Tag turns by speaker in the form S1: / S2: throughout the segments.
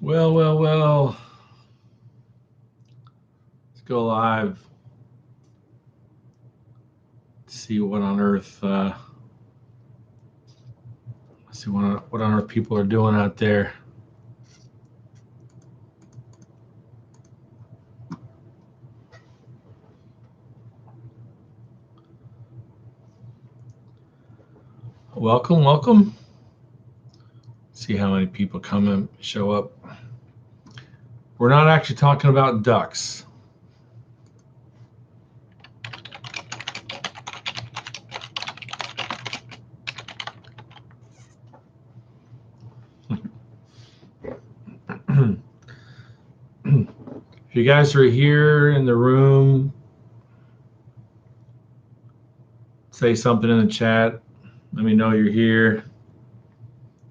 S1: Well. Let's go live. See what on earth. See what on earth people are doing out there. Welcome. See how many people come and show up. We're not actually talking about ducks. If you guys are here in the room, say something in the chat. Let me know you're here.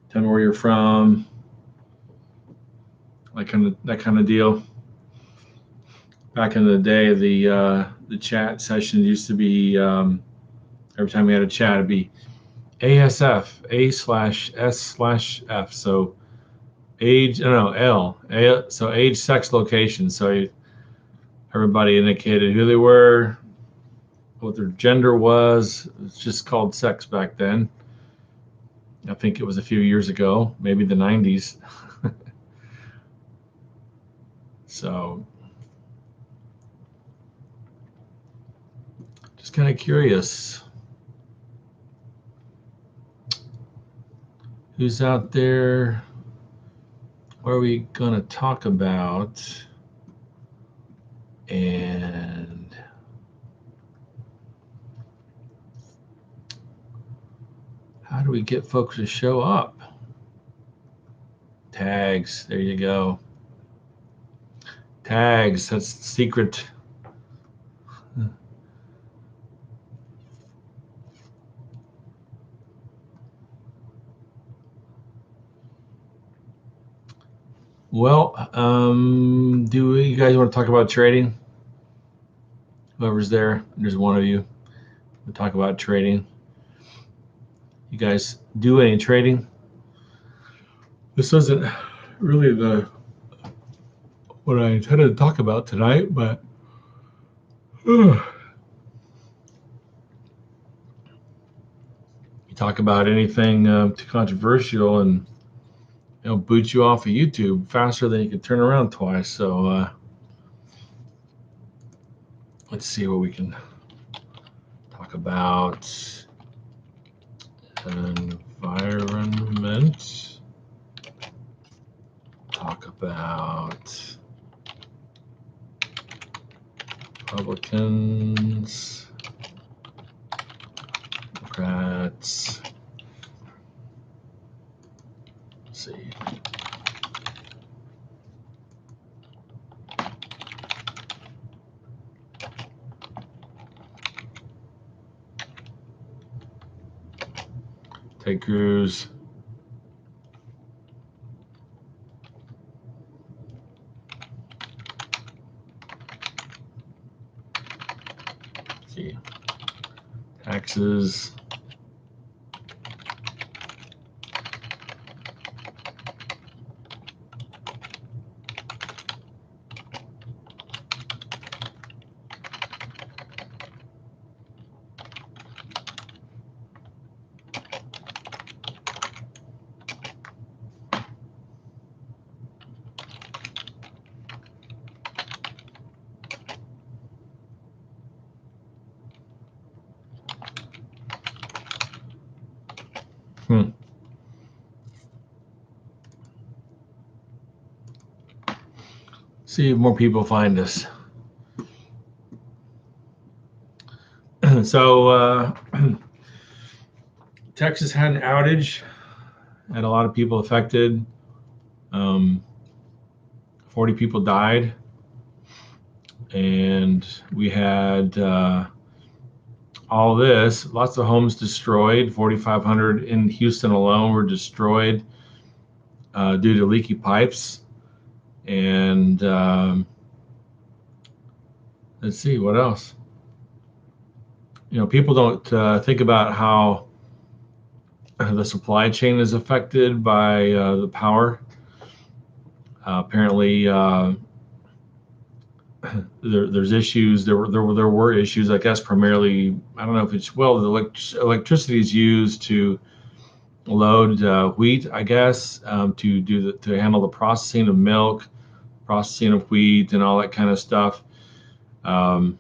S1: Tell me where you're from. That kind of deal. Back in the day, the chat session used to be every time we had a chat, it'd be ASF A/S/F. So age, so age, sex, location. So everybody indicated who they were, what their gender was. It's just called sex back then. I think it was a few years ago, maybe the 90s. So just kind of curious. Who's out there? What are we going to talk about? And how do we get folks to show up? Tags, there you go. Tags, that's the secret. Well, do you guys want to talk about trading? Whoever's there, there's one of you. We'll talk about trading. You guys do any trading? This isn't really what I intended to talk about tonight, but you talk about anything too controversial and boot you off of YouTube faster than you can turn around twice. So let's see what we can talk about. Environment. Talk about Republicans, Democrats. Let's see. Ted Cruz. Let's see. Taxes. See if more people find us. So Texas had an outage, had a lot of people affected. 40 people died, and we had all this, lots of homes destroyed. 4,500 in Houston alone were destroyed due to leaky pipes. And let's see, what else? People don't think about how the supply chain is affected by the power. Apparently, there's issues. There were issues. I guess primarily, I don't know if it's well, the electricity is used to load wheat. I guess to handle the processing of milk, processing of wheat, and all that kind of stuff. Um,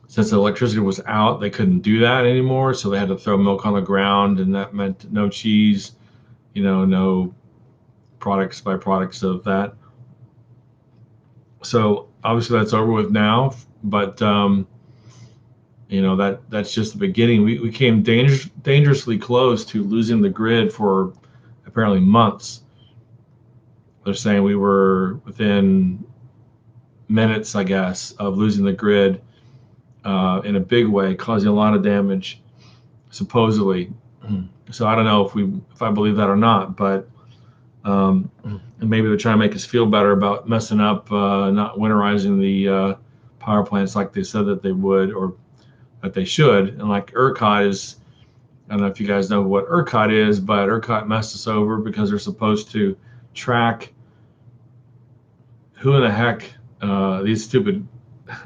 S1: since the electricity was out, they couldn't do that anymore, so they had to throw milk on the ground, and that meant no cheese, no products of that. So obviously that's over with now, but that's just the beginning. We came dangerously close to losing the grid for apparently months. They're saying we were within minutes, I guess, of losing the grid in a big way, causing a lot of damage, supposedly. So I don't know if I believe that or not, but and maybe they're trying to make us feel better about messing up, not winterizing the power plants like they said that they would or that they should. And like ERCOT is, I don't know if you guys know what ERCOT is, but ERCOT messed us over because they're supposed to track who in the heck these stupid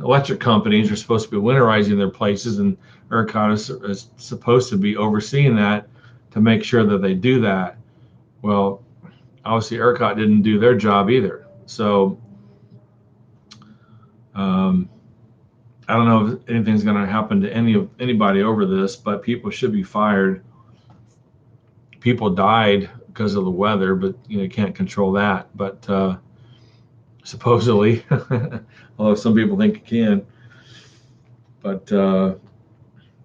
S1: electric companies are supposed to be winterizing their places, and ERCOT is supposed to be overseeing that to make sure that they do that. Well, obviously ERCOT didn't do their job either. So I don't know if anything's going to happen to anybody over this, but people should be fired. People died because of the weather, but you can't control that. But supposedly, although some people think you can. But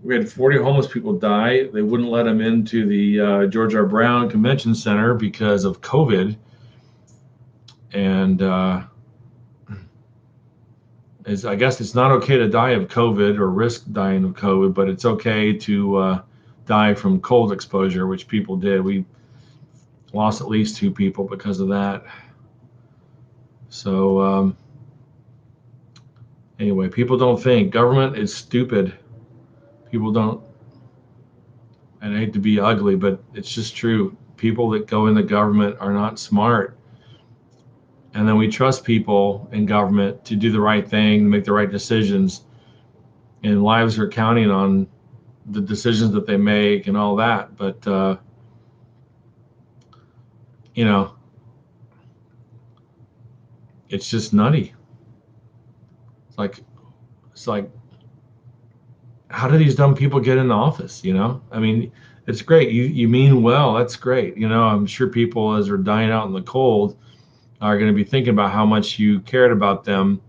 S1: we had 40 homeless people die. They wouldn't let them into the George R. Brown Convention Center because of COVID. And I guess it's not okay to die of COVID or risk dying of COVID, but it's okay to die from cold exposure, which people did. We lost at least 2 people because of that. So anyway, people don't think. Government is stupid. People don't, and I hate to be ugly, but it's just true. People that go in the government are not smart. And then we trust people in government to do the right thing, make the right decisions, and lives are counting on the decisions that they make and all that. But it's just nutty. It's like how do these dumb people get in the office? I mean, it's great. You mean well. That's great. I'm sure people, as they're dying out in the cold, are going to be thinking about how much you cared about them.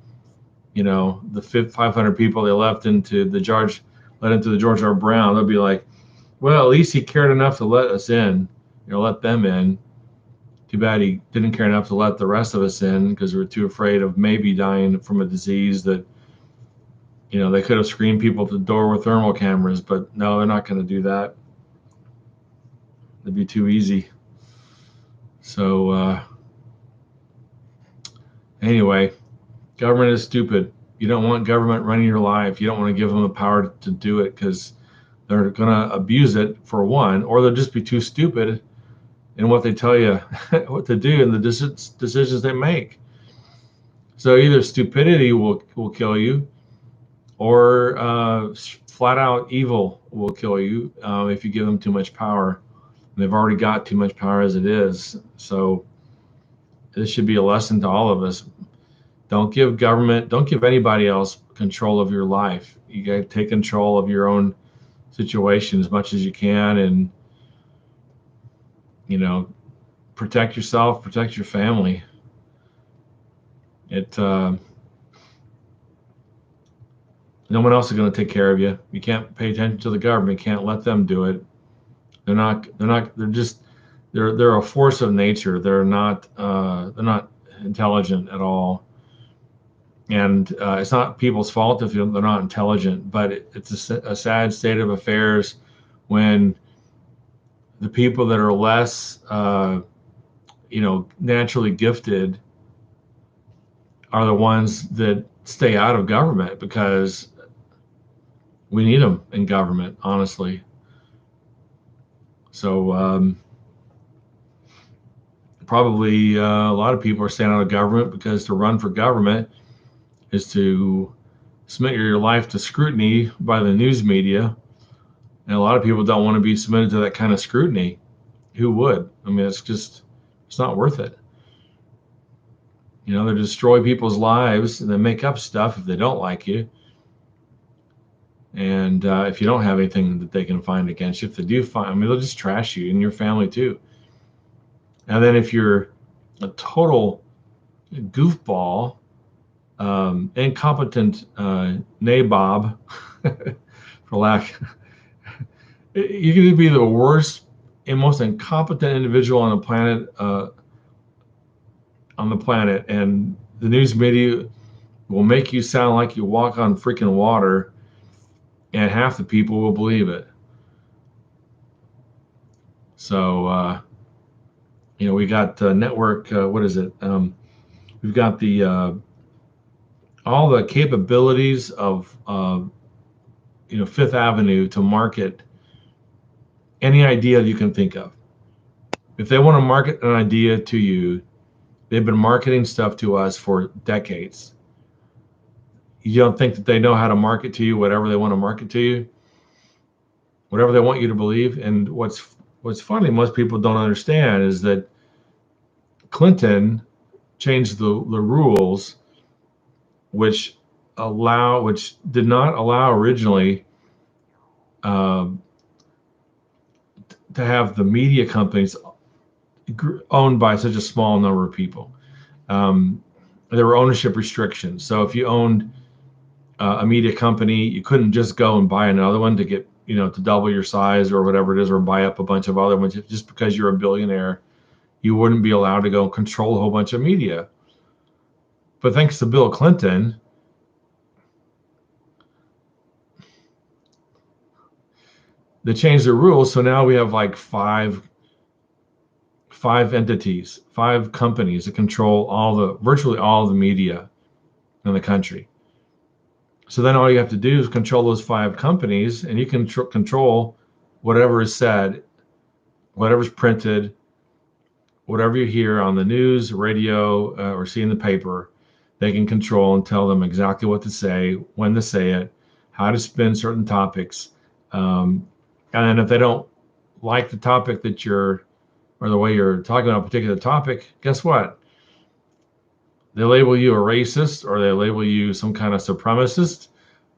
S1: The 500 people they let into the George R. Brown. They'll be like, well, at least he cared enough to let us in, let them in. Too bad he didn't care enough to let the rest of us in because we were too afraid of maybe dying from a disease that, they could have screened people at the door with thermal cameras, but no, they're not going to do that. It'd be too easy. So anyway, government is stupid. You don't want government running your life. You don't want to give them the power to do it because they're going to abuse it, for one, or they'll just be too stupid in what they tell you what to do and the decisions they make. So either stupidity will kill you, or flat out evil will kill you if you give them too much power. And they've already got too much power as it is. So this should be a lesson to all of us. Don't give anybody else control of your life. You got to take control of your own situation as much as you can, and protect yourself, protect your family. No one else is going to take care of you. You can't pay attention to the government. You can't let them do it. They're a force of nature. They're not intelligent at all. And it's not people's fault if they're not intelligent, but it's a sad state of affairs when the people that are less, naturally gifted are the ones that stay out of government, because we need them in government, honestly. So probably a lot of people are staying out of government because to run for government is to submit your life to scrutiny by the news media. And a lot of people don't want to be submitted to that kind of scrutiny. Who would? I mean, it's not worth it. They destroy people's lives and they make up stuff if they don't like you. And if you don't have anything that they can find against you, if they do find, I mean, they'll just trash you and your family too. And then if you're a total goofball, incompetent nabob, for lack, you can be the worst and most incompetent individual on the planet. And the news media will make you sound like you walk on freaking water, and half the people will believe it. So, we got network. What is it? We've got the all the capabilities of Fifth Avenue to market any idea you can think of. If they want to market an idea to you, they've been marketing stuff to us for decades. You don't think that they know how to market to you whatever they want to market to you, whatever they want you to believe? And what's funny, most people don't understand, is that Clinton changed the rules, which did not allow originally to have the media companies owned by such a small number of people. There were ownership restrictions. So if you owned a media company, you couldn't just go and buy another one to get, to double your size or whatever it is, or buy up a bunch of other ones. Just because you're a billionaire, you wouldn't be allowed to go and control a whole bunch of media. But thanks to Bill Clinton, they changed the rules. So now we have like five entities, 5 companies that control virtually all the media in the country. So then all you have to do is control those 5 companies, and you can control whatever is said, whatever's printed, whatever you hear on the news, radio, or see in the paper. They can control and tell them exactly what to say, when to say it, how to spin certain topics. And then if they don't like the topic or the way you're talking about a particular topic, guess what? They label you a racist, or they label you some kind of supremacist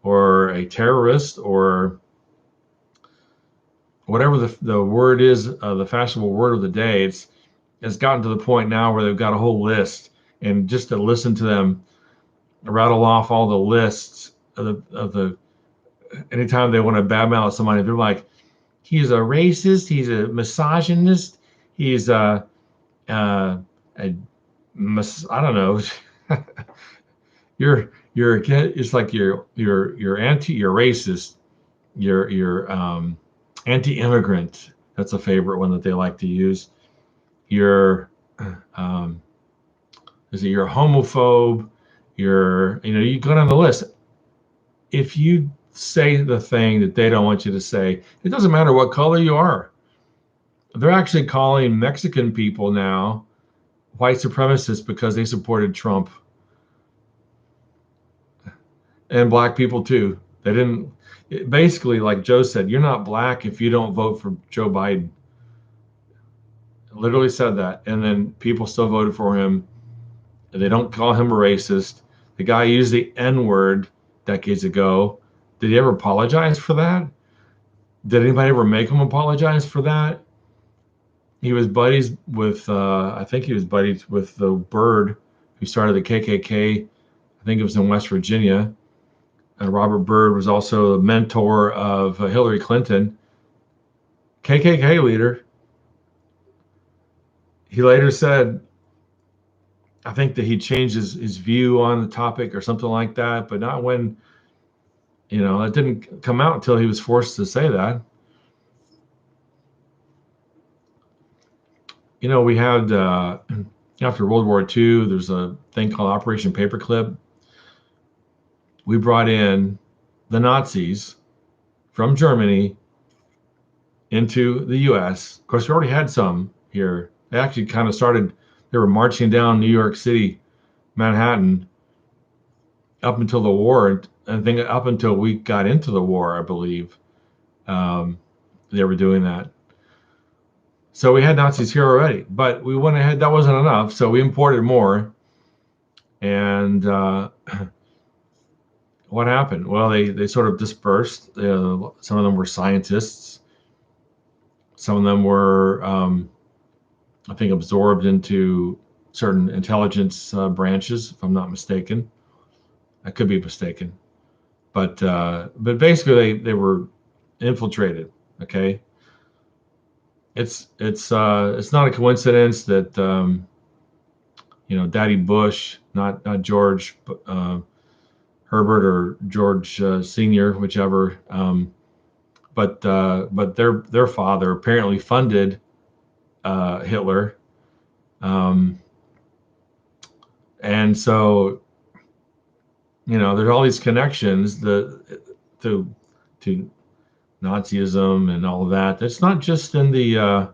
S1: or a terrorist, or whatever the word is, the fashionable word of the day. It's gotten to the point now where they've got a whole list, and just to listen to them rattle off all the lists of the anytime they want to badmouth somebody, they're like, he's a racist, he's a misogynist, he's I don't know. you're it's like you're racist, you're anti-immigrant. That's a favorite one that they like to use. You're you're a homophobe, you go down the list. If you say the thing that they don't want you to say, it doesn't matter what color you are. They're actually calling Mexican people now white supremacists because they supported Trump. And black people too. They didn't, basically, like Joe said, you're not black if you don't vote for Joe Biden. Literally said that. And then people still voted for him. And they don't call him a racist. The guy used the N-word decades ago. Did he ever apologize for that? Did anybody ever make him apologize for that? He was buddies with, I think he was buddies with the Byrd, who started the KKK. I think it was in West Virginia. And Robert Byrd was also a mentor of Hillary Clinton, KKK leader. He later said, I think that he changed his view on the topic or something like that, but not when, it didn't come out until he was forced to say that. We had, after World War II, there's a thing called Operation Paperclip. We brought in the Nazis from Germany into the U.S. Of course, we already had some here They actually kind of started. They were marching down New York City, Manhattan, up until the war. I think up until we got into the war, I believe, they were doing that. So we had Nazis here already, but we went ahead. That wasn't enough, so we imported more. And what happened? Well, they sort of dispersed. Some of them were scientists. Some of them were, I think, absorbed into certain intelligence branches, if I'm not mistaken. I could be mistaken, but basically they were infiltrated. Okay, it's not a coincidence that Daddy Bush, not George Herbert or George Senior, whichever, but their father apparently funded Hitler, and so there's all these connections to to Nazism and all of that. It's not just in the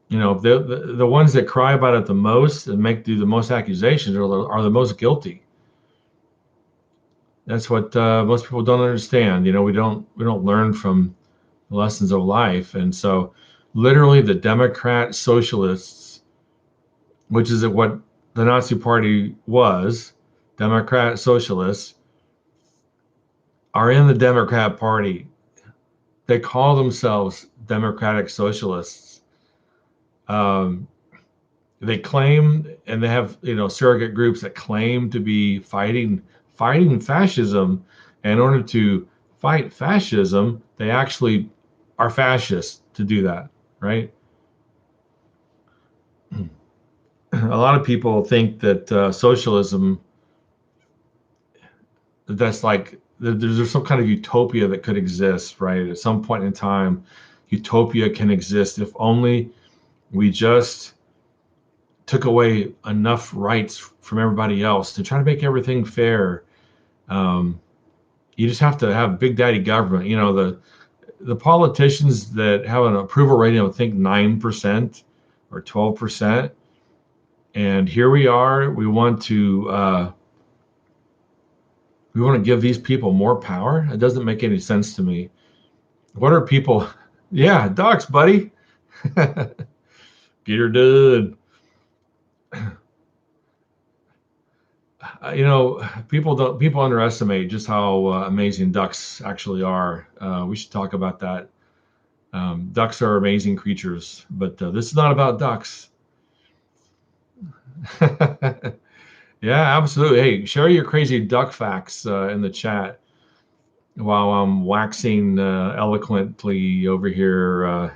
S1: the ones that cry about it the most and do the most accusations are the most guilty. That's what most people don't understand. We don't learn from the lessons of life, and so literally the Democrat Socialists, which is what the Nazi Party was, Democrat Socialists, are in the Democrat Party. They call themselves Democratic Socialists. They claim, and they have surrogate groups that claim to be fighting fascism. And in order to fight fascism, they actually are fascists to do that, right? A lot of people think that socialism, that's like there's some kind of utopia that could exist, right? At some point in time, utopia can exist if only we just took away enough rights from everybody else to try to make everything fair. You just have to have big daddy government. The politicians that have an approval rating of, I think, 9% or 12%, and here we are. We want to give these people more power. It doesn't make any sense to me. What are people? Yeah, ducks, buddy. Get her done. People underestimate just how amazing ducks actually are. We should talk about that. Ducks are amazing creatures, but this is not about ducks. Yeah, absolutely. Hey, share your crazy duck facts in the chat while I'm waxing eloquently over here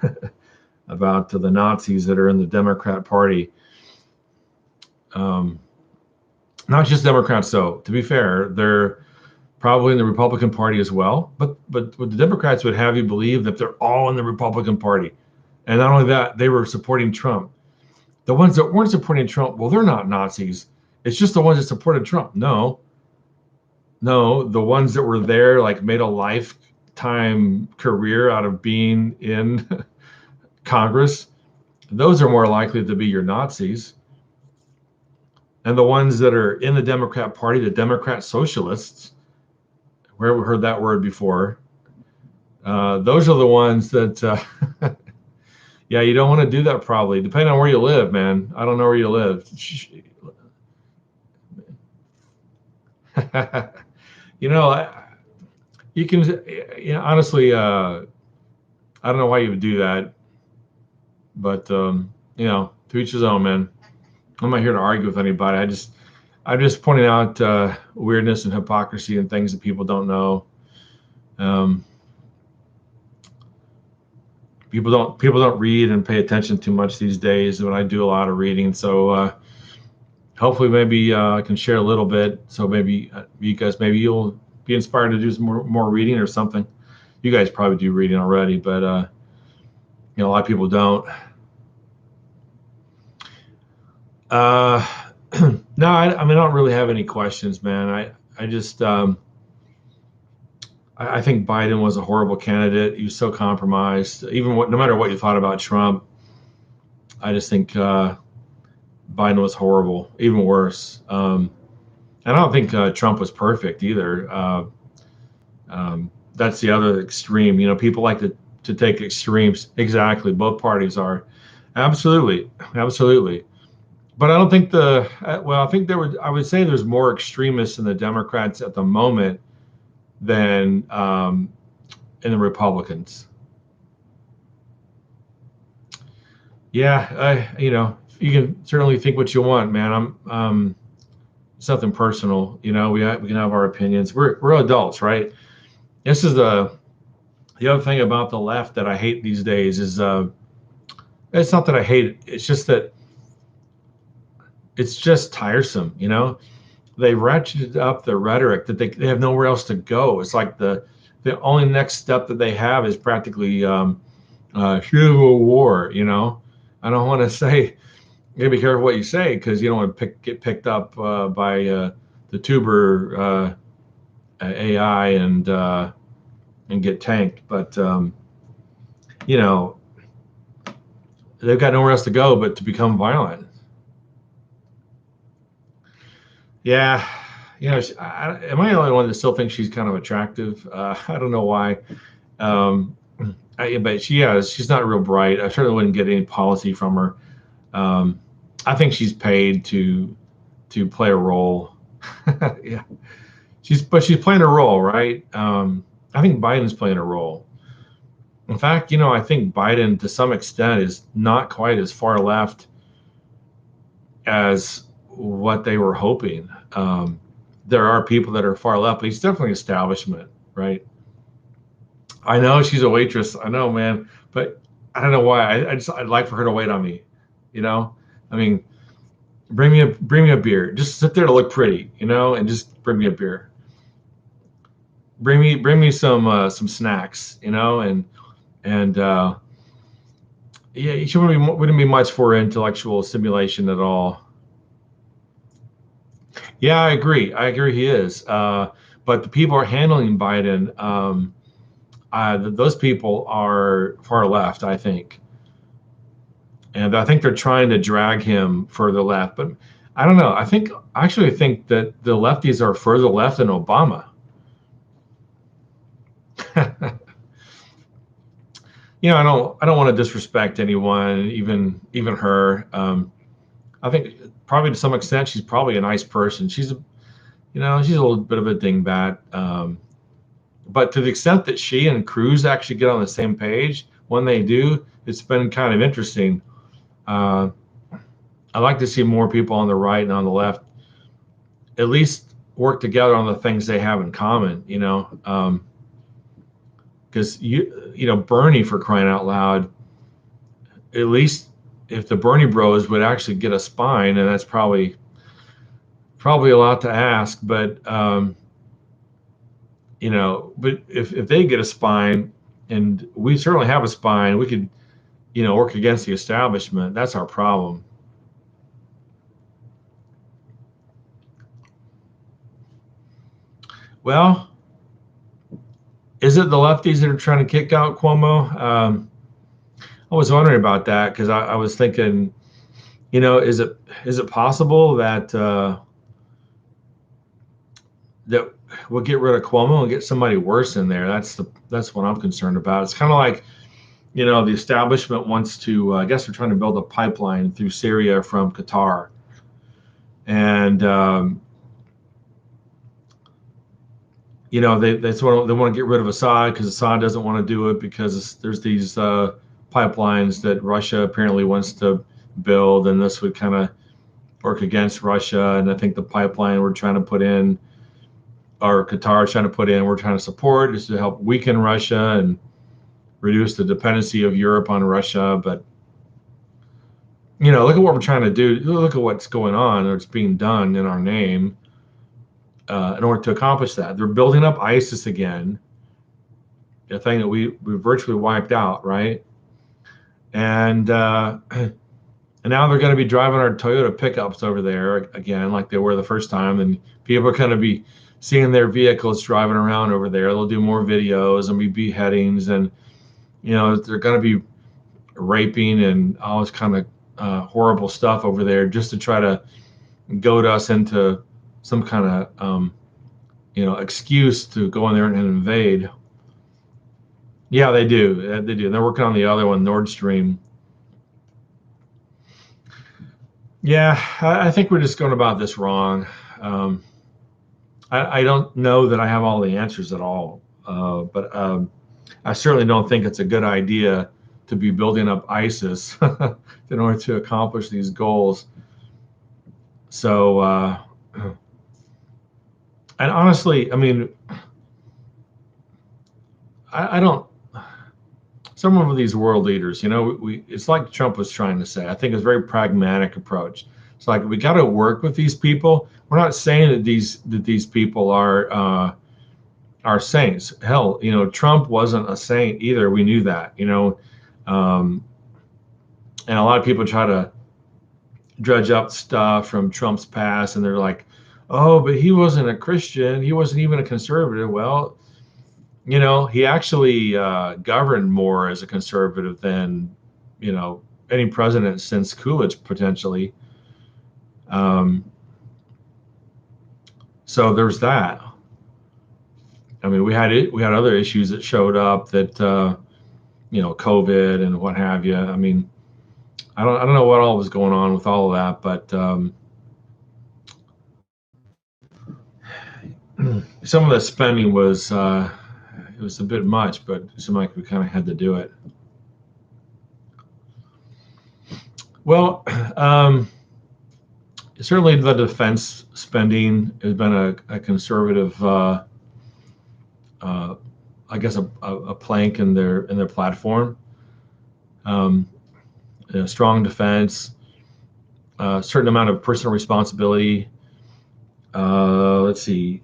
S1: about the Nazis that are in the Democrat Party. Not just Democrats, though. To be fair, they're probably in the Republican Party as well. But what the Democrats would have you believe that they're all in the Republican Party. And not only that, they were supporting Trump. The ones that weren't supporting Trump, well, they're not Nazis. It's just the ones that supported Trump. No, the ones that were there, like, made a lifetime career out of being in Congress. Those are more likely to be your Nazis. And the ones that are in the Democrat Party, the Democrat Socialists, where we heard that word before, those are the ones that, yeah, you don't want to do that probably, depending on where you live, man. I don't know where you live. You can, honestly, I don't know why you would do that, but, to each his own, man. I'm not here to argue with anybody. I'm just pointing out weirdness and hypocrisy and things that people don't know. People don't read and pay attention too much these days, but I do a lot of reading. So hopefully, maybe I can share a little bit. So maybe you guys, maybe you'll be inspired to do some more reading or something. You guys probably do reading already, but a lot of people don't. No, I mean, I don't really have any questions, man. I just, I think Biden was a horrible candidate. He was so compromised. No matter what you thought about Trump, I just think Biden was horrible, even worse. And I don't think Trump was perfect either. That's the other extreme. People like to take extremes. Exactly, both parties are. Absolutely, absolutely. But I don't think I think I would say there's more extremists in the Democrats at the moment than in the Republicans. Yeah, you can certainly think what you want, man. It's nothing personal. We can have our opinions. We're adults, right? This is the other thing about the left that I hate these days is it's not that I hate it. It's just that it's just tiresome. They ratcheted up the rhetoric that they have nowhere else to go. It's like the only next step that they have is practically civil war. I don't want to say. You gotta be careful what you say because you don't want to get picked up by the tuber AI and get tanked. But they've got nowhere else to go but to become violent. Yeah, am I the only one that still thinks she's kind of attractive? I don't know why. Um, but she's not real bright. I certainly wouldn't get any policy from her. I think she's paid to play a role. Yeah, she's playing a role, right? I think Biden's playing a role. In fact, I think Biden, to some extent, is not quite as far left as what they were hoping. There are people that are far left, but he's definitely establishment, right? I know she's a waitress. I know, man, but I don't know why. I'd like for her to wait on me. I mean, bring me a beer. Just sit there to look pretty, and just bring me a beer. Bring me some snacks, and yeah, she wouldn't be much for intellectual stimulation at all. Yeah, I agree. He is. But the people are handling Biden. Those people are far left, I think, and I think they're trying to drag him further left. But I don't know. I actually think that the lefties are further left than Obama. I don't want to disrespect anyone, even her. I think probably to some extent she's probably a nice person. She's she's a little bit of a dingbat. But to the extent that she and Cruz actually get on the same page, when they do, it's been kind of interesting. I'd like to see more people on the right and on the left at least work together on the things they have in common. Because Bernie, for crying out loud, at least if the Bernie Bros would actually get a spine, and that's probably a lot to ask, but but if they get a spine, and we certainly have a spine, we could work against the establishment. That's our problem. Well, is it the lefties that are trying to kick out Cuomo? I was wondering about that because I was thinking, is it possible that that we'll get rid of Cuomo and get somebody worse in there? That's what I'm concerned about. It's kind of like, the establishment wants to. I guess they're trying to build a pipeline through Syria from Qatar, and they want to get rid of Assad because Assad doesn't want to do it because there's these pipelines that Russia apparently wants to build, and this would kind of work against Russia. And I think the pipeline we're trying to put in, or Qatar is trying to put in, we're trying to support is to help weaken Russia and reduce the dependency of Europe on Russia. But look at what we're trying to do. Look at what's going on, or it's being done in our name. In order to accomplish that, they're building up ISIS again, a thing that we virtually wiped out, right? And now they're going to be driving our Toyota pickups over there again, like they were the first time, and people are going to be seeing their vehicles driving around over there. They'll do more videos and be beheadings, and they're going to be raping and all this kind of horrible stuff over there just to try to goad us into some kind of excuse to go in there and invade. Yeah, they do. They do. They're working on the other one, Nord Stream. Yeah, I think we're just going about this wrong. I don't know that I have all the answers at all, but I certainly don't think it's a good idea to be building up ISIS in order to accomplish these goals. So, and honestly, I mean, I don't. Some of these world leaders, it's like Trump was trying to say. I think it's a very pragmatic approach. It's like we got to work with these people. We're not saying that these people are saints. Hell, Trump wasn't a saint either. We knew that, and a lot of people try to dredge up stuff from Trump's past, and they're like, "Oh, but he wasn't a Christian. He wasn't even a conservative." Well, he actually governed more as a conservative than, any president since Coolidge potentially. So there's that. I mean, we had other issues that showed up that, COVID and what have you. I mean, I don't know what all was going on with all of that, but some of the spending was. It was a bit much, but it seemed like we kind of had to do it. Well, certainly the defense spending has been a conservative, I guess, a plank in their platform. Strong defense, a certain amount of personal responsibility. Let's see,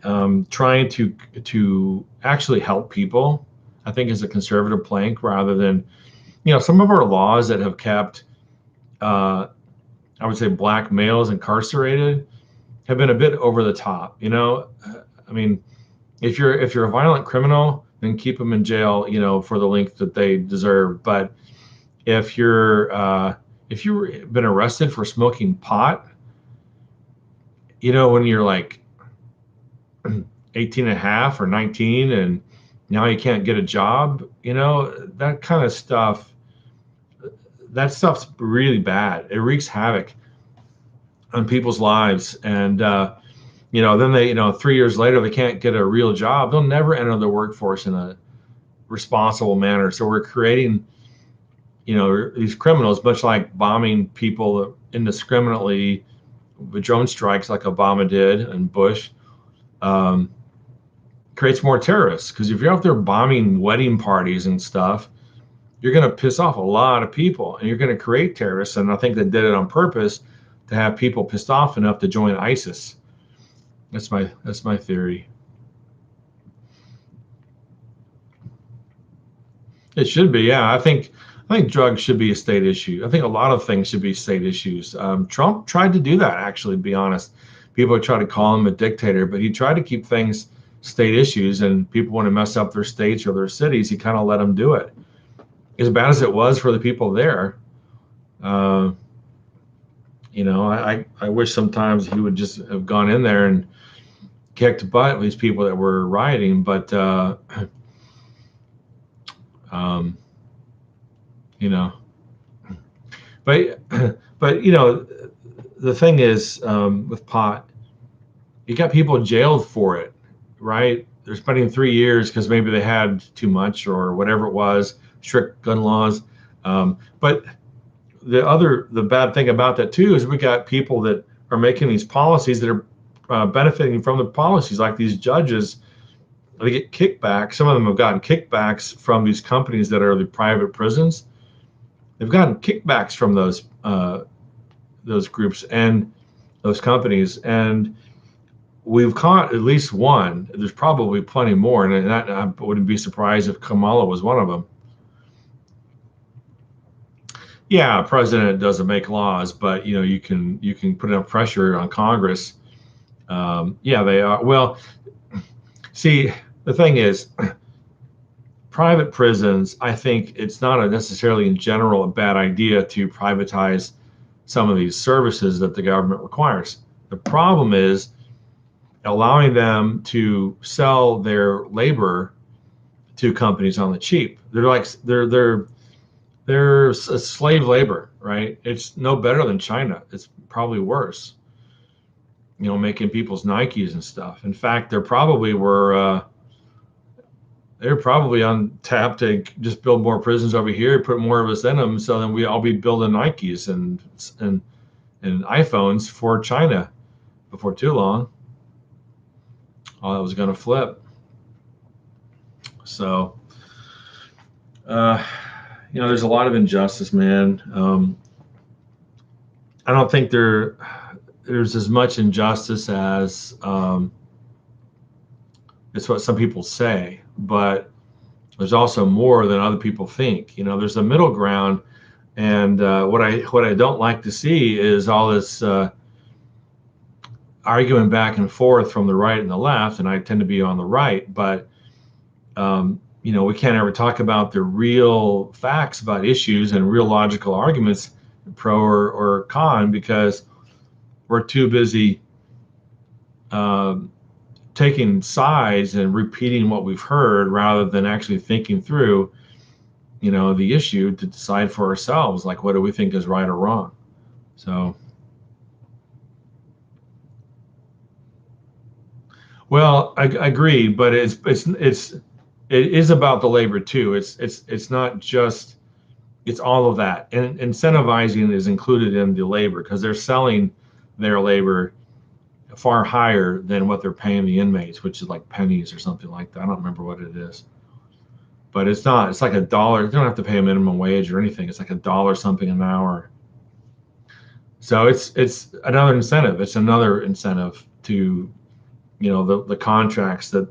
S1: trying to actually help people, I think, is a conservative plank rather than, some of our laws that have kept, I would say, black males incarcerated have been a bit over the top. I mean, if you're a violent criminal, then keep them in jail, for the length that they deserve. But if you've been arrested for smoking pot, when you're like 18 and a half or 19 and now you can't get a job, that kind of stuff, that stuff's really bad. It wreaks havoc on people's lives. And, then they, 3 years later, they can't get a real job. They'll never enter the workforce in a responsible manner. So we're creating, these criminals, much like bombing people indiscriminately with drone strikes like Obama did and Bush, creates more terrorists. Because if you're out there bombing wedding parties and stuff, you're going to piss off a lot of people and you're going to create terrorists. And I think they did it on purpose to have people pissed off enough to join ISIS. That's my theory. It should be, yeah. I think drugs should be a state issue. I think a lot of things should be state issues. Trump tried to do that, actually, to be honest. People try to call him a dictator, but he tried to keep things state issues, and people want to mess up their states or their cities. He kind of let them do it. As bad as it was for the people there, I wish sometimes he would just have gone in there and kicked butt with these people that were rioting, but but the thing is, with pot, you got people jailed for it, right? They're spending 3 years because maybe they had too much or whatever it was, strict gun laws. But the bad thing about that too is we got people that are making these policies that are benefiting from the policies, like these judges. They get kickbacks. Some of them have gotten kickbacks from these companies that are the private prisons. They've gotten kickbacks from those groups and those companies, and we've caught at least one. There's probably plenty more, and I wouldn't be surprised if Kamala was one of them. Yeah, president doesn't make laws, but you can put enough pressure on Congress. Yeah, they are. Well, see, the thing is, private prisons, I think it's not necessarily in general a bad idea to privatize some of these services that the government requires. The problem is allowing them to sell their labor to companies on the cheap. They're slave labor, right? It's no better than China. It's probably worse. Making people's Nikes and stuff. In fact, they're probably on tap to just build more prisons over here, put more of us in them, so then we all be building Nikes and iPhones for China before too long. All that was going to flip. So, there's a lot of injustice, man. I don't think there's as much injustice as it's what some people say, but there's also more than other people think. There's a middle ground, and what I don't like to see is all this arguing back and forth from the right and the left, and I tend to be on the right, but we can't ever talk about the real facts about issues and real logical arguments, pro or con, because we're too busy taking sides and repeating what we've heard rather than actually thinking through, the issue to decide for ourselves, like what do we think is right or wrong. So, well, I agree, but it is about the labor too. It's not just, it's all of that, and incentivizing is included in the labor because they're selling their labor far higher than what they're paying the inmates, which is like pennies or something like that. I don't remember what it is, but it's not. It's like $1. They don't have to pay a minimum wage or anything. It's like $1 something an hour. So it's another incentive. It's another incentive to, the contracts that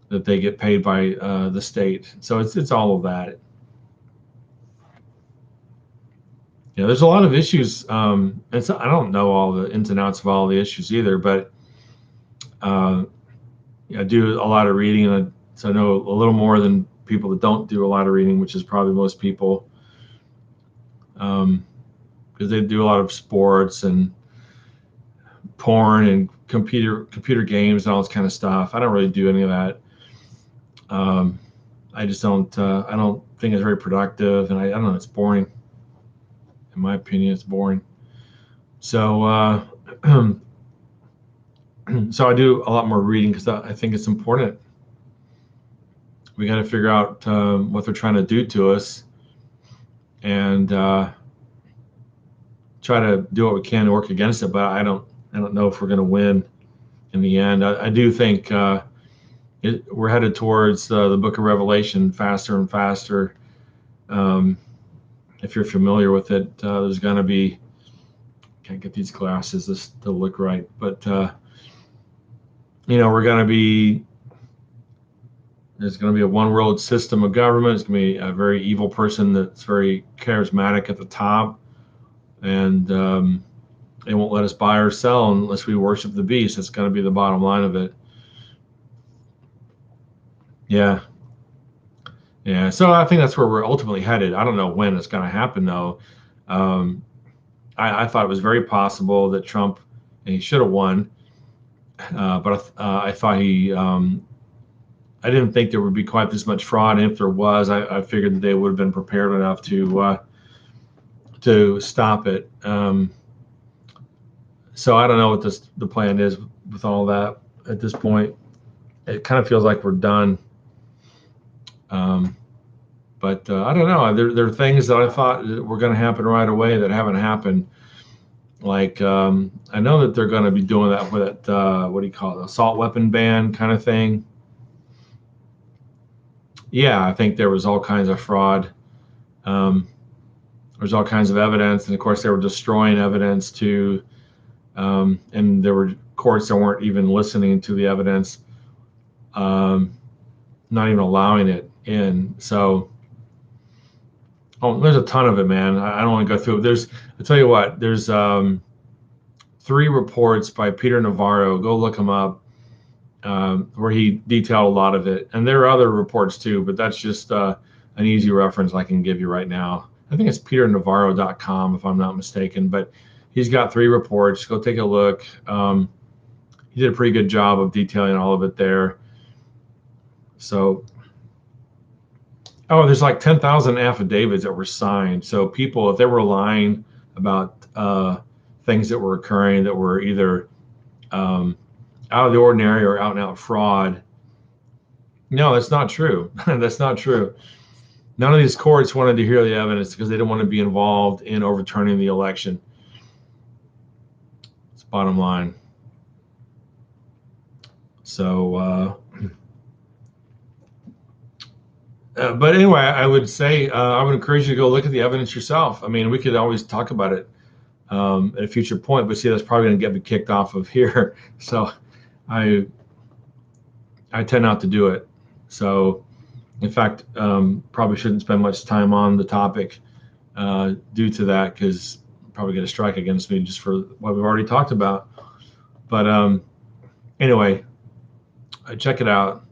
S1: they get paid by the state. So it's all of that. There's a lot of issues. I don't know all the ins and outs of all the issues either, but I do a lot of reading, so I know a little more than people that don't do a lot of reading, which is probably most people, because they do a lot of sports and porn and computer games and all this kind of stuff. I don't really do any of that. I just don't. I don't think it's very productive, and I don't know. It's boring. In my opinion, it's boring. So, so I do a lot more reading because I think it's important. We got to figure out what they're trying to do to us, and try to do what we can to work against it. But I don't know if we're going to win in the end. I do think we're headed towards the Book of Revelation faster and faster. If you're familiar with it, there's going to be, can't get these glasses to look right, but we're going to be, there's going to be a one world system of government. It's going to be a very evil person that's very charismatic at the top, and they won't let us buy or sell unless we worship the beast. That's going to be the bottom line of it. Yeah. So I think that's where we're ultimately headed. I don't know when it's going to happen, though. I thought it was very possible that Trump, and he should have won, but I thought I didn't think there would be quite this much fraud. And if there was, I figured that they would have been prepared enough to stop it. So I don't know what the plan is with all that at this point. It kind of feels like we're done. But I don't know. There are things that I thought were going to happen right away that haven't happened. Like I know that they're going to be doing that with that what do you call it, assault weapon ban kind of thing. Yeah, I think there was all kinds of fraud. There's all kinds of evidence, and of course they were destroying evidence too. And there were courts that weren't even listening to the evidence, not even allowing it in. So, there's a ton of it, man. I don't want to go through it. I'll tell you what, there's 3 reports by Peter Navarro. Go look them up, where he detailed a lot of it. And there are other reports too, but that's just an easy reference I can give you right now. I think it's peternavarro.com if I'm not mistaken, but he's got 3 reports. Go take a look. He did a pretty good job of detailing all of it there. So, there's like 10,000 affidavits that were signed. So people, if they were lying about things that were occurring that were either out of the ordinary or out and out fraud, no, that's not true. That's not true. None of these courts wanted to hear the evidence because they didn't want to be involved in overturning the election. It's bottom line. So, but anyway, I would say I would encourage you to go look at the evidence yourself. I mean, we could always talk about it at a future point, but see, that's probably going to get me kicked off of here. So I tend not to do it. So, in fact, probably shouldn't spend much time on the topic due to that, because probably get a strike against me just for what we've already talked about. But anyway, check it out.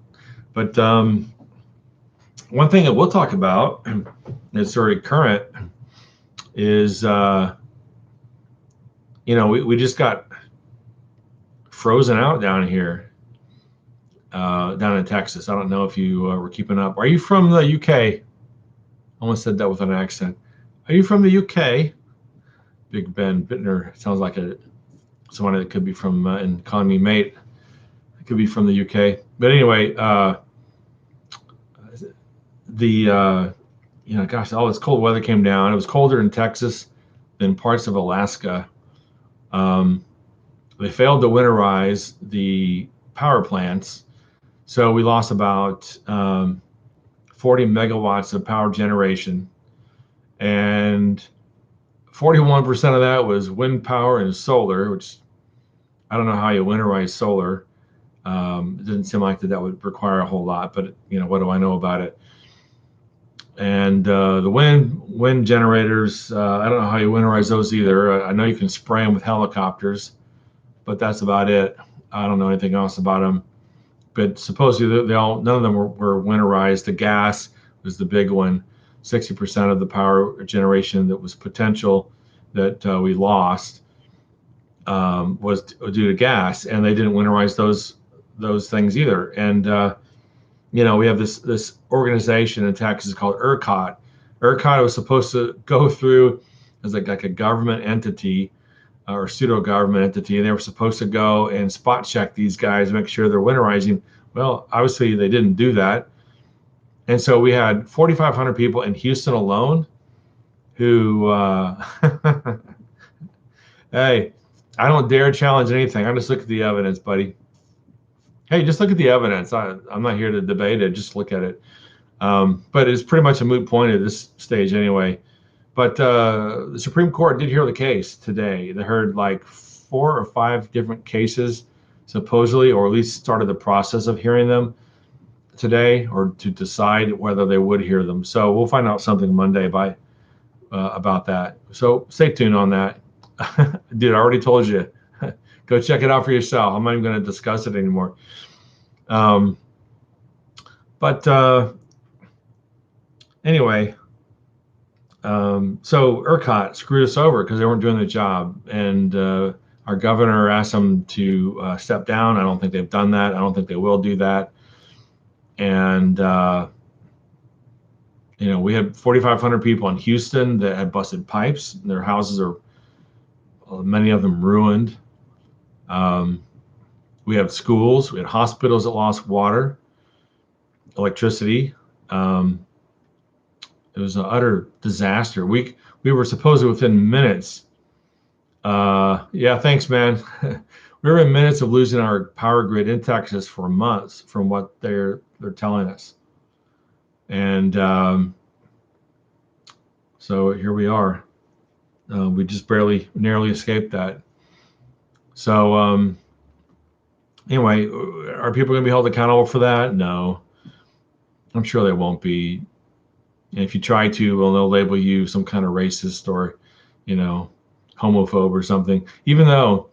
S1: But one thing that we'll talk about that's already current is, we just got frozen out down here. Down in Texas. I don't know if you were keeping up. Are you from the UK? Almost said that with an accent. Are you from the UK? Big Ben Bittner sounds like someone that could be from, and calling me mate. It could be from the UK. But anyway, gosh, all this cold weather came down. It was colder in Texas than parts of Alaska. They failed to winterize the power plants. So we lost about 40 megawatts of power generation, and 41% of that was wind power and solar, which I don't know how you winterize solar. It didn't seem like that would require a whole lot, but what do I know about it? And the wind generators, I don't know how you winterize those either. I know you can spray them with helicopters, but that's about it. I don't know anything else about them. But supposedly none of them were winterized. The gas was the big one. 60% of the power generation that was potential that we lost was due to gas, and they didn't winterize those things either. And we have this organization in Texas called ERCOT. ERCOT was supposed to go through as like a government entity, or pseudo government entity, and they were supposed to go and spot check these guys, make sure they're winterizing. Well, obviously they didn't do that. And so we had 4,500 people in Houston alone who, hey, I don't dare challenge anything. I just look at the evidence, buddy. Hey, just look at the evidence. I'm not here to debate it. Just look at it. But it's pretty much a moot point at this stage anyway. But the Supreme Court did hear the case today. They heard like 4 or 5 different cases, supposedly, or at least started the process of hearing them today, or to decide whether they would hear them. So we'll find out something Monday about that. So stay tuned on that. Dude, I already told you. Go check it out for yourself. I'm not even going to discuss it anymore. Anyway. So ERCOT screwed us over because they weren't doing the job, and our governor asked them to step down. I don't think they've done that. I don't think they will do that. And we had 4,500 people in Houston that had busted pipes. Their houses are, many of them, ruined. We had schools. We had hospitals that lost water, electricity. It was an utter disaster. We were supposedly within minutes. Yeah, thanks, man. We were in minutes of losing our power grid in Texas for months from what they're telling us. And so here we are. We just narrowly escaped that. So anyway, are people going to be held accountable for that? No, I'm sure they won't be. And if you try to, well, they'll label you some kind of racist or, homophobe or something. Even though,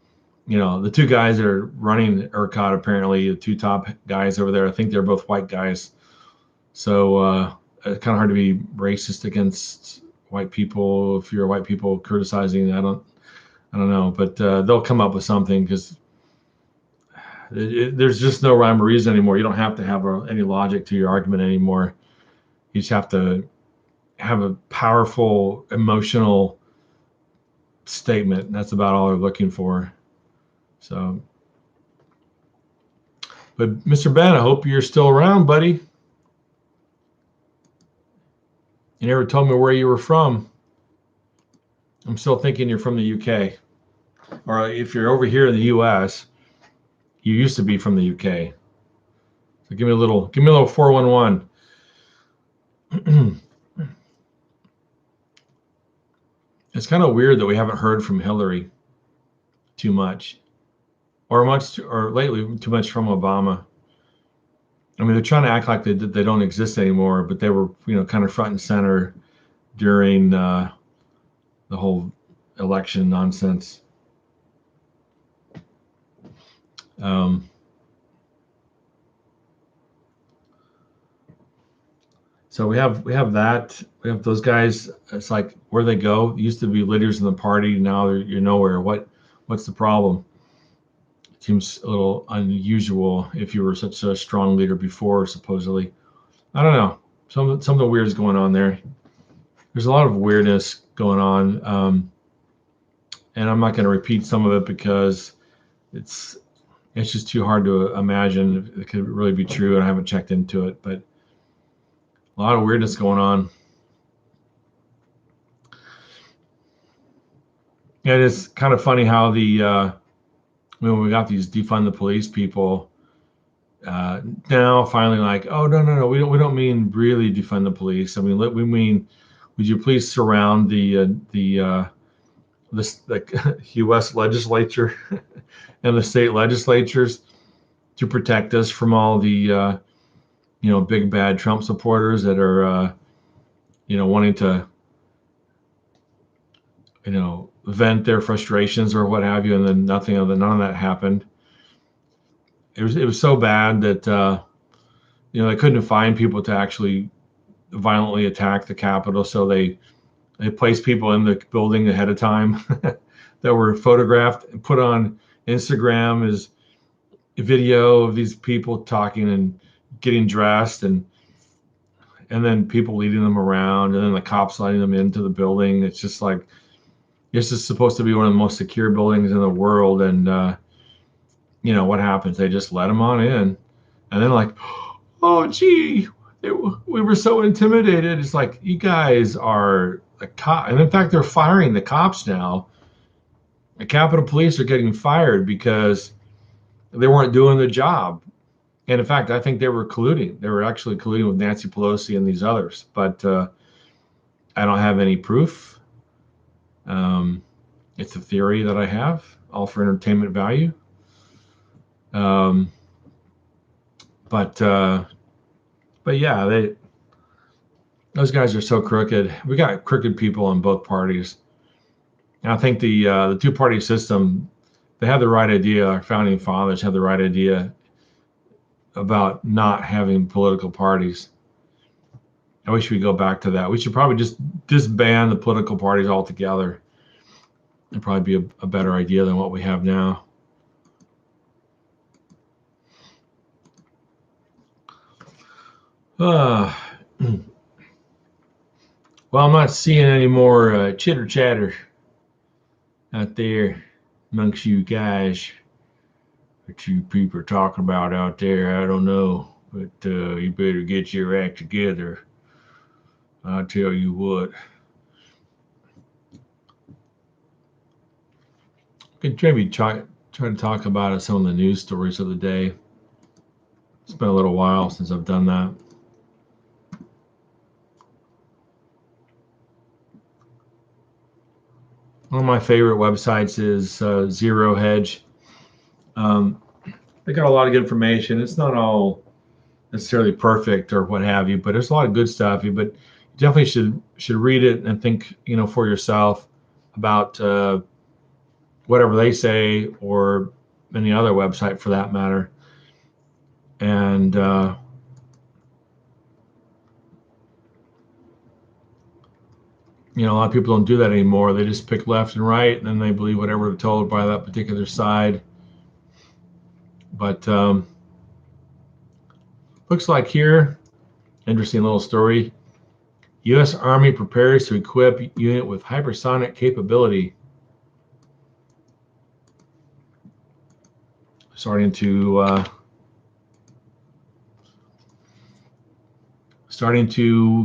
S1: the 2 guys that are running ERCOT, apparently the 2 top guys over there, I think they're both white guys. So it's kind of hard to be racist against white people, if you're white people criticizing, I don't know, but they'll come up with something because there's just no rhyme or reason anymore. You don't have to have any logic to your argument anymore. You just have to have a powerful emotional statement. That's about all they're looking for. So, but Mr. Ben, I hope you're still around, buddy. You never told me where you were from. I'm still thinking you're from the UK. Or if you're over here in the US, you used to be from the UK. So give me a little 411. It's kind of weird that we haven't heard from Hillary too much, or lately too much from Obama. I mean, they're trying to act like they don't exist anymore, but they were, kind of front and center during the whole election nonsense. So we have those guys. It's like where they go. It used to be leaders in the party. Now you're nowhere. What's the problem? It seems a little unusual if you were such a strong leader before, supposedly. I don't know. Something weird is going on there. There's a lot of weirdness going on, and I'm not going to repeat some of it because it's just too hard to imagine it could really be true, and I haven't checked into it, but a lot of weirdness going on. And it's kind of funny how when we got these defund the police people, now finally like, oh no, we don't mean really defund the police. I mean, we mean, would you please surround the U.S. legislature and the state legislatures to protect us from all the big bad Trump supporters that are wanting to vent their frustrations or what have you, and then none of that happened. It was so bad that they couldn't find people to actually violently attack the Capitol, so they placed people in the building ahead of time that were photographed and put on Instagram as a video of these people talking and getting dressed, and then people leading them around, and then the cops letting them into the building. It's just like, this is supposed to be one of the most secure buildings in the world, and what happens? They just let them on in, and then like, oh gee, we were so intimidated. It's like, you guys are a cop, and in fact, they're firing the cops now. The Capitol Police are getting fired because they weren't doing the job. And in fact, I think they were colluding. They were actually colluding with Nancy Pelosi and these others, but I don't have any proof. It's a theory that I have, all for entertainment value. But yeah, those guys are so crooked. We got crooked people on both parties. And I think the two-party system, they had the right idea. Our founding fathers had the right idea about not having political parties. I wish we'd go back to that. We should probably just disband the political parties altogether. It'd probably be a better idea than what we have now. Well, I'm not seeing any more chitter chatter out there amongst you guys. What you people are talking about out there, I don't know. But you better get your act together. I'll tell you what. Could maybe try to talk about some of the news stories of the day. It's been a little while since I've done that. One of my favorite websites is Zero Hedge. They got a lot of good information. It's not all necessarily perfect or what have you, but there's a lot of good stuff. But you definitely should read it and think, for yourself about whatever they say, or any other website for that matter. And a lot of people don't do that anymore. They just pick left and right, and then they believe whatever they're told by that particular side. But looks like here, interesting little story. U.S. Army prepares to equip unit with hypersonic capability. Starting to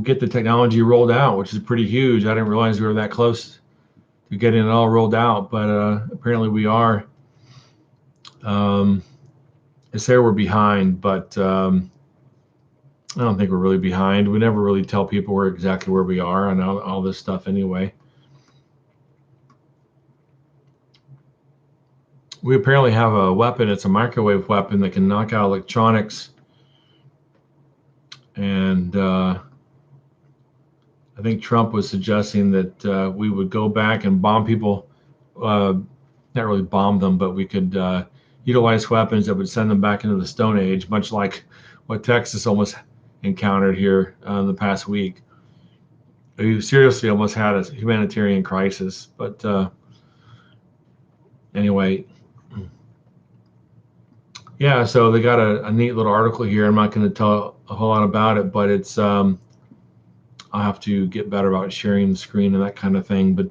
S1: get the technology rolled out, which is pretty huge. I didn't realize we were that close to getting it all rolled out, but apparently we are. They say we're behind, but I don't think we're really behind. We never really tell people exactly where we are on all this stuff anyway. We apparently have a weapon. It's a microwave weapon that can knock out electronics. And I think Trump was suggesting that we would go back and bomb people, not really bomb them, but we could utilize weapons that would send them back into the Stone Age, much like what Texas almost encountered here in the past week. We seriously almost had a humanitarian crisis, but anyway, yeah, so they got a neat little article here. I'm not going to tell a whole lot about it, but it's I'll have to get better about sharing the screen and that kind of thing. But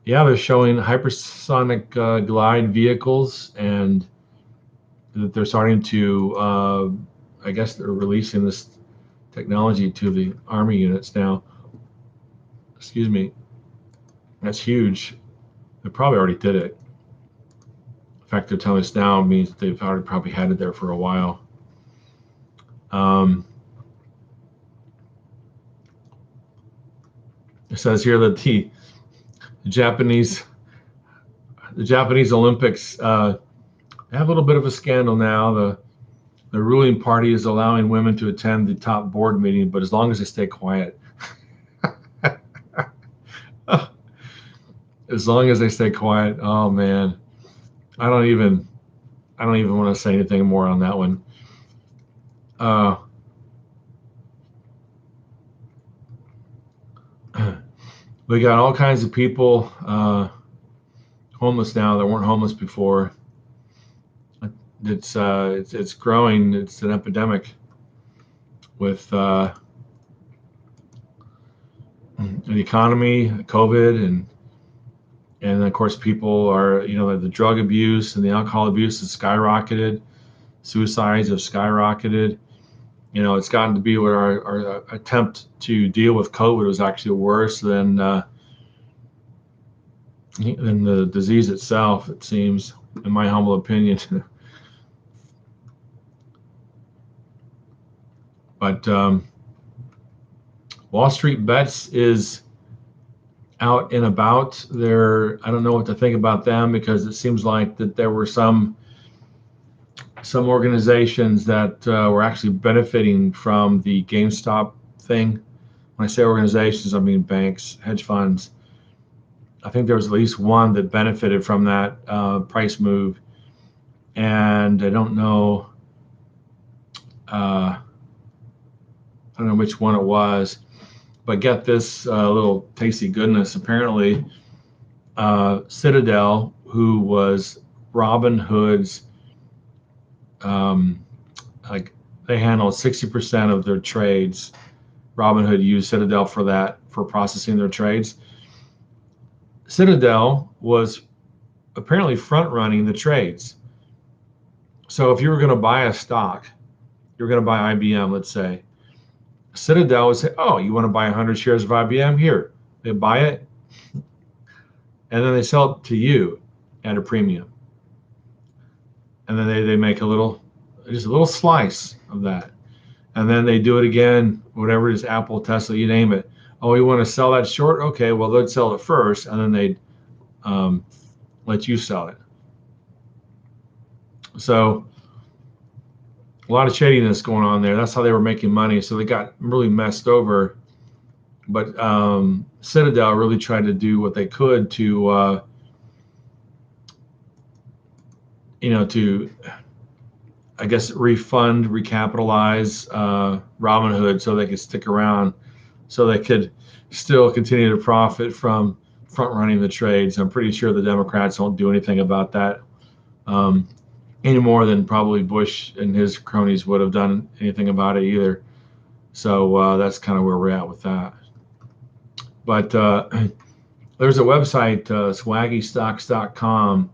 S1: yeah, they're showing hypersonic glide vehicles, and that they're starting to I guess they're releasing this technology to the Army units now. Excuse me. That's huge. They probably already did it. In fact, they're telling us now means they've already probably had it there for a while. It says here that the Japanese Olympics have a little bit of a scandal now. The ruling party is allowing women to attend the top board meeting, but as long as they stay quiet. As long as they stay quiet. Oh man, I don't even want to say anything more on that one. We got all kinds of people homeless now that weren't homeless before. It's growing. It's an epidemic with the economy, COVID, and of course people are, the drug abuse and the alcohol abuse has skyrocketed. Suicides have skyrocketed. It's gotten to be where our attempt to deal with COVID was actually worse than the disease itself, it seems, in my humble opinion. But Wall Street Bets is out and about. I don't know what to think about them, because it seems like that there were some organizations that were actually benefiting from the GameStop thing. When I say organizations, I mean banks, hedge funds. I think there was at least one that benefited from that price move, and I don't know which one it was, but get this little tasty goodness. Apparently, Citadel, who was Robinhood's, like they handled 60% of their trades. Robinhood used Citadel for that, for processing their trades. Citadel was apparently front running the trades. So if you were going to buy a stock, you're going to buy IBM, let's say. Citadel would say, "Oh, you want to buy 100 shares of IBM? Here." They buy it, and then they sell it to you at a premium. And then they make just a little slice of that. And then they do it again, whatever it is, Apple, Tesla, you name it. Oh, you want to sell that short? Okay, well, they'd sell it first, and then they'd let you sell it. So a lot of shadiness going on there. That's how they were making money. So they got really messed over. But Citadel really tried to do what they could to, I guess, refund, recapitalize Robinhood so they could stick around. so they could still continue to profit from front running the trades. I'm pretty sure the Democrats won't do anything about that any more than probably Bush and his cronies would have done anything about it either. So that's kind of where we're at with that. But there's a website, swaggystocks.com.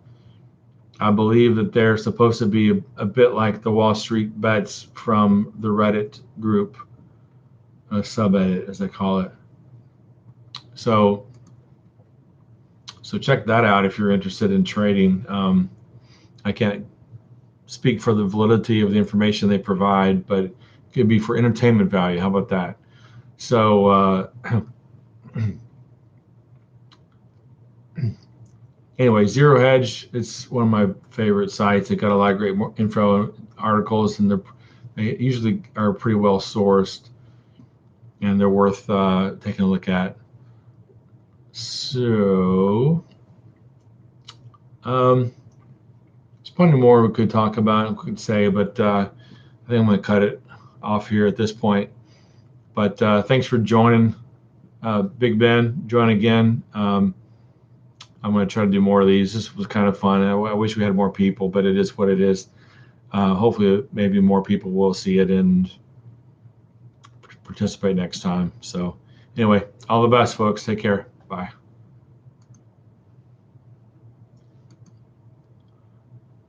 S1: I believe that they're supposed to be a bit like the Wall Street Bets from the Reddit group, subreddit as they call it. So check that out if you're interested in trading. I can't speak for the validity of the information they provide, but it could be for entertainment value. How about that? So anyway, Zero Hedge, it's one of my favorite sites. They got a lot of great info articles, and they usually are pretty well sourced, and they're worth taking a look at. So there's plenty more we could talk about and could say, but I think I'm going to cut it off here at this point. But thanks for joining. Big Ben, join again. I'm going to try to do more of these. This was kind of fun. I wish we had more people, but it is what it is. Hopefully, maybe more people will see it and participate next time. So anyway, all the best, folks. Take care. Bye.